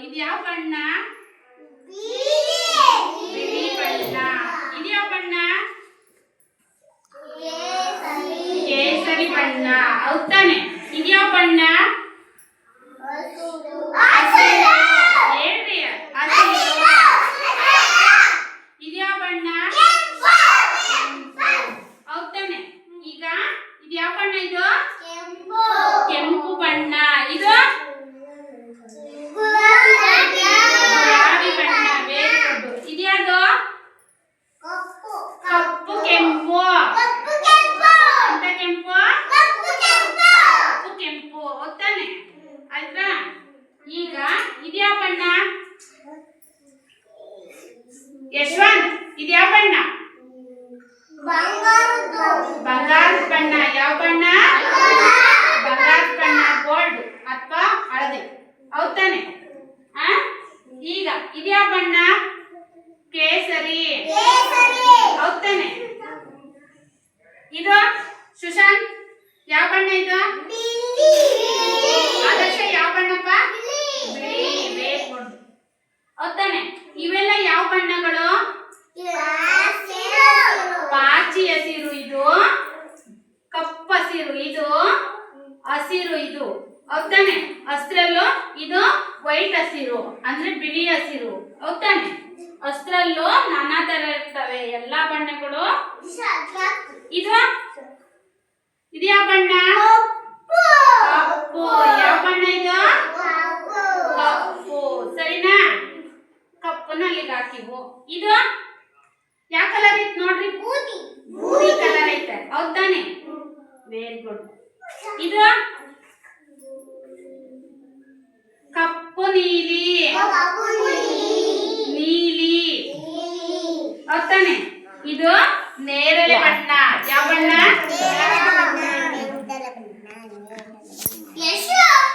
ಇದು ಯಾವ ಬಣ್ಣ? ಬಿಳಿ ಬಣ್ಣ. ಇದು ಯಾವ ಬಣ್ಣ? ಕೇಸರಿ ಬಣ್ಣ. ಹೌದಾನೆ? ಇದು ಯಾವ ಬಣ್ಣ? ಹೇಳ್ರಿ. ಇದು ಯಾವ ಬಣ್ಣ? ಹೌದಾನೆ? ಈಗ ಇದು ಯಾವ ಬಣ್ಣ? ಇದು ಕೆಂಪು ಬಣ್ಣ. ಇದು ಗುಲಾಬಿ ಬಣ್ಣ. Very good. ಇದು ಯಾವುದು? ಕಪ್ಪು ಕೆಂಪು. ಅಂತ ಕೆಂಪು ಕಪ್ಪು ಕೆಂಪು. ಹೌದಾನೆ? ಆಯ್ತಾ? ಈಗ ಇದು ಯಾವ ಬಣ್ಣ? ಯಶವಂತ್, ಇದು ಯಾವ ಬಣ್ಣ? ಬಂಗಾರದ ಬಣ್ಣ. ಯಾವ ಬಣ್ಣ? ಬಂಗಾರದ ಬಣ್ಣ. ಗೋಲ್ಡ್ ಅಥವಾ ಹಳದಿ. ಹೌದಾನೆ? ಈಗ ಇದು ಯಾವ ಬಣ್ಣ? ಕೇಸರಿ. ಹೌದಾನೆ? ಇದು ಸುಶಾಂತ್ ಯಾವ ಬಣ್ಣ? ಇದು ಆದರ್ಶ ಯಾವ ಬಣ್ಣಪ್ಪ? ಬಿಳಿ. Very good. ಹೌದಾನೆ? ಇವೆಲ್ಲ ಯಾವ ಬಣ್ಣಗಳು? ಪಾಚಿ ಹಸಿರು. ಇದು ಕಪ್ಪು ಹಸಿರು. ಇದು ಹಸಿರು. ಇದು ಹೌದಾನೆ? ಹಸಿರಲ್ಲೂ ಇದು ವೈಟ್ ಹಸಿರು ಅಂದ್ರೆ ಬಿಳಿ ಹಸಿರು. ಹೌದಾನೆ? ಹಸಿರಲ್ಲೂ ನಾನಾ ತರ ಇರ್ತವೆ ಎಲ್ಲಾ ಬಣ್ಣಗಳು. ಇದು ಇದು ಯಾವ ಬಣ್ಣ? ಕಪ್ಪು. ಯಾವ ಬಣ್ಣ ಇದು? ಕಪ್ಪು. ಸರಿನಾ? ಕಪ್ಪನ್ನ ಅಲ್ಲಿಗೆ ಹಾಕಿವು. ಇದು ಯಾವ ಕಲರ್ ಐತೆ ನೋಡ್ರಿ? ಬೂದಿ ಕಲರ್ ಐತೆ. ಹೌದಾನೆ? Very good. ಇದು ಕಪ್ಪು ನೀಲಿ. ನೀಲಿ. ಹೌದಾನೆ? ಇದು ನೇರಳೆ ಬಣ್ಣ. ಯಾವ ಬಣ್ಣ?